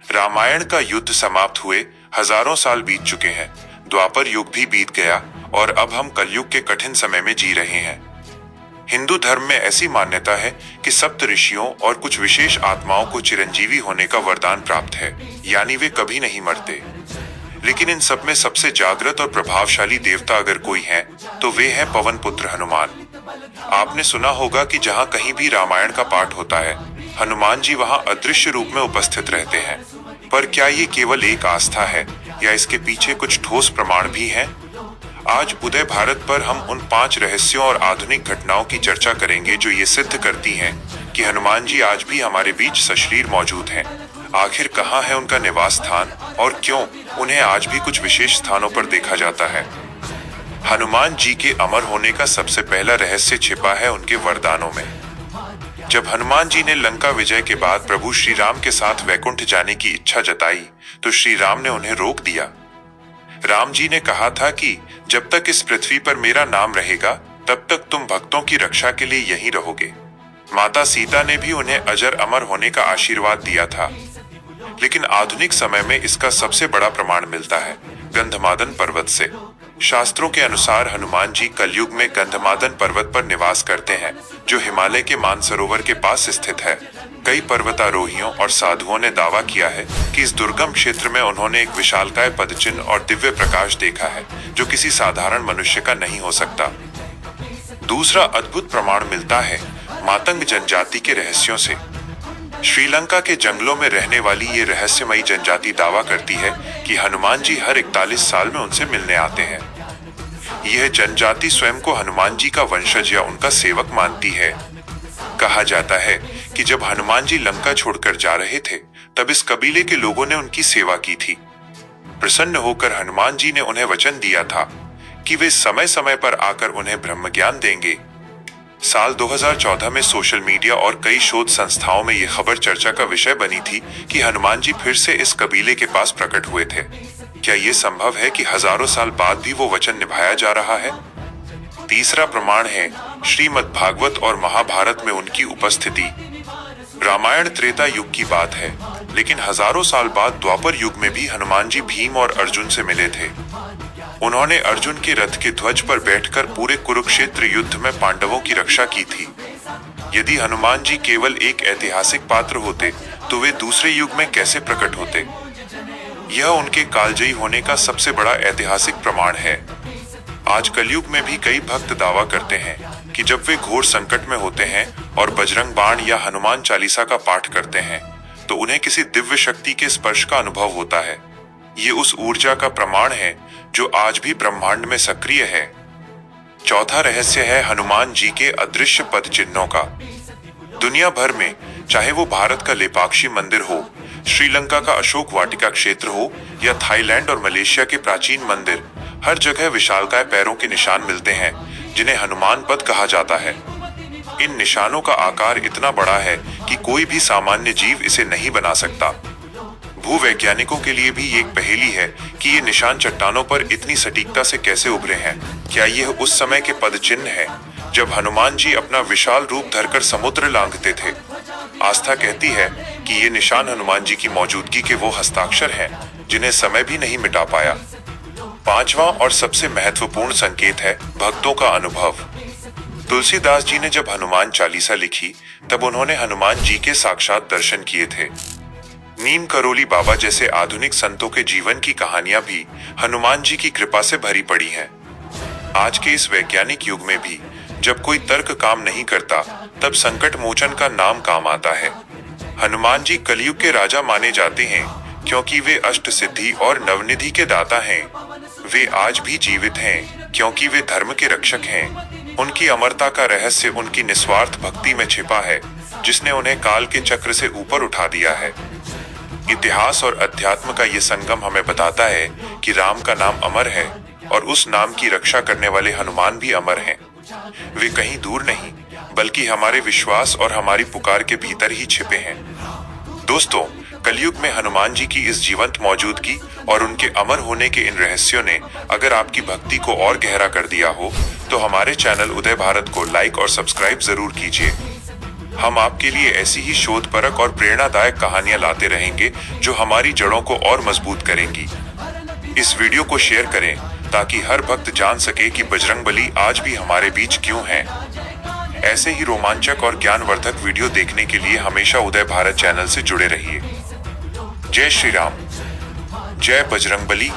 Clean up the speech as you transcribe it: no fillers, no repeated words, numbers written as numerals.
रामायण का युद्ध समाप्त हुए हजारों साल बीत चुके हैं, द्वापर युग भी बीत गया और अब हम कलयुग के कठिन समय में जी रहे हैं। हिंदू धर्म में ऐसी मान्यता है कि सप्त ऋषियों और कुछ विशेष आत्माओं को चिरंजीवी होने का वरदान प्राप्त है, यानी वे कभी नहीं मरते। लेकिन इन सब में सबसे जागृत और प्रभावशाली देवता अगर कोई है तो वे हैं पवन पुत्र हनुमान। आपने सुना होगा कि जहाँ कहीं भी रामायण का पाठ होता है, हनुमान जी वहाँ अदृश्य रूप में उपस्थित रहते हैं। पर क्या ये केवल एक आस्था है या इसके पीछे कुछ ठोस प्रमाण भी हैं? आज उदय भारत पर हम उन 5 रहस्यों और आधुनिक घटनाओं की चर्चा करेंगे जो ये सिद्ध करती हैं कि हनुमान जी आज भी हमारे बीच सशरीर मौजूद हैं। आखिर कहाँ है उनका निवास स्थान और क्यों उन्हें आज भी कुछ विशेष स्थानों पर देखा जाता है? हनुमान जी के अमर होने का सबसे पहला रहस्य छिपा है उनके वरदानों में। जब हनुमान जी ने लंका विजय के बाद प्रभु श्री राम के साथ वैकुंठ जाने की इच्छा जताई तो श्री राम ने उन्हें रोक दिया। राम जी ने कहा था कि जब तक इस पृथ्वी पर मेरा नाम रहेगा तब तक तुम भक्तों की रक्षा के लिए यहीं रहोगे। माता सीता ने भी उन्हें अजर अमर होने का आशीर्वाद दिया था। लेकिन आधुनिक समय में इसका सबसे बड़ा प्रमाण मिलता है गंधमादन पर्वत से। शास्त्रों के अनुसार हनुमान जी कलयुग में गंधमादन पर्वत पर निवास करते हैं, जो हिमालय के मानसरोवर के पास स्थित है। कई पर्वतारोहियों और साधुओं ने दावा किया है कि इस दुर्गम क्षेत्र में उन्होंने एक विशालकाय पदचिन्ह और दिव्य प्रकाश देखा है, जो किसी साधारण मनुष्य का नहीं हो सकता। दूसरा अद्भुत प्रमाण मिलता है मातंग जनजाति के रहस्यों से। श्रीलंका के जंगलों में रहने वाली ये रहस्यमयी जनजाति दावा करती है कि हनुमान जी हर 41 साल में उनसे मिलने आते हैं। यह जनजाति स्वयं को हनुमान जी का वंशज या उनका सेवक मानती है। कहा जाता है कि जब हनुमान जी लंका छोड़कर जा रहे थे तब इस कबीले के लोगों ने उनकी सेवा की थी। प्रसन्न होकर हनुमान जी ने उन्हें वचन दिया था कि वे समय समय पर आकर उन्हें ब्रह्म ज्ञान देंगे। साल 2014 में सोशल मीडिया और कई शोध संस्थाओं में यह खबर चर्चा का विषय बनी थी कि हनुमान जी फिर से इस कबीले के पास प्रकट हुए थे। क्या ये संभव है कि हजारों साल बाद भी वो वचन निभाया जा रहा है? तीसरा प्रमाण है श्रीमद् भागवत और महाभारत में उनकी उपस्थिति। रामायण त्रेता युग की बात है, लेकिन हजारों साल बाद द्वापर युग में भी हनुमान जी भीम और अर्जुन से मिले थे। उन्होंने अर्जुन के रथ के ध्वज पर बैठकर पूरे कुरुक्षेत्र युद्ध में पांडवों की रक्षा की थी। यदि हनुमान जी केवल एक ऐतिहासिक पात्र होते तो वे दूसरे युग में कैसे प्रकट होते? यह उनके कालजयी होने का सबसे बड़ा ऐतिहासिक प्रमाण है। आज कलयुग में भी कई भक्त दावा करते हैं कि जब वे घोर संकट में होते हैं और बजरंग बाण या हनुमान चालीसा का पाठ करते हैं तो उन्हें किसी दिव्य शक्ति के स्पर्श का अनुभव होता है। ये उस ऊर्जा का प्रमाण है जो आज भी ब्रह्मांड में सक्रिय है। चौथा रहस्य है हनुमान जी के अदृश्य पद चिन्हों का। दुनिया भर में, चाहे वो भारत का लेपाक्षी मंदिर हो, श्रीलंका का अशोक वाटिका क्षेत्र हो या थाईलैंड और मलेशिया के प्राचीन मंदिर, हर जगह विशालकाय पैरों के निशान मिलते हैं जिन्हें हनुमान पद कहा जाता है। इन निशानों का आकार इतना बड़ा है कि कोई भी सामान्य जीव इसे नहीं बना सकता। भूवैज्ञानिकों के लिए भी ये एक पहेली है कि ये निशान चट्टानों पर इतनी सटीकता से कैसे उभरे हैं। क्या यह उस समय के पद चिन्ह है जब हनुमान जी अपना विशाल रूप धरकर समुद्र लांघते थे? आस्था कहती है कि ये निशान हनुमान जी की मौजूदगी के वो हस्ताक्षर हैं जिन्हें समय भी नहीं मिटा पाया। पांचवा और सबसे महत्वपूर्ण संकेत है भक्तों का अनुभव। तुलसीदास जी ने जब हनुमान चालीसा लिखी तब उन्होंने हनुमान जी के साक्षात दर्शन किए थे। नीम करोली बाबा जैसे आधुनिक संतों के जीवन की कहानियां भी हनुमान जी की कृपा से भरी पड़ी हैं। आज के इस वैज्ञानिक युग में भी जब कोई तर्क काम नहीं करता तब संकट मोचन का नाम काम आता है। हनुमान जी कलयुग के राजा माने जाते हैं क्योंकि वे अष्ट सिद्धि और नवनिधि के दाता हैं। वे आज भी जीवित हैं क्योंकि वे धर्म के रक्षक हैं। उनकी अमरता का रहस्य उनकी निस्वार्थ भक्ति में छिपा है, जिसने उन्हें काल के चक्र से ऊपर उठा दिया है। इतिहास और अध्यात्म का ये संगम हमें बताता है कि राम का नाम अमर है और उस नाम की रक्षा करने वाले हनुमान भी अमर हैं। वे कहीं दूर नहीं बल्कि हमारे विश्वास और हमारी पुकार के भीतर ही छिपे हैं। दोस्तों, कलयुग में हनुमान जी की इस जीवंत मौजूदगी और उनके अमर होने के इन रहस्यों ने अगर आपकी भक्ति को और गहरा कर दिया हो तो हमारे चैनल उदय भारत को लाइक और सब्सक्राइब जरूर कीजिए। हम आपके लिए ऐसी ही शोधपरक और प्रेरणादायक कहानियां लाते रहेंगे जो हमारी जड़ों को और मजबूत करेंगी। इस वीडियो को शेयर करें ताकि हर भक्त जान सके कि बजरंगबली आज भी हमारे बीच क्यों है। ऐसे ही रोमांचक और ज्ञानवर्धक वीडियो देखने के लिए हमेशा उदय भारत चैनल से जुड़े रहिए। जय श्री राम। जय बजरंगबली।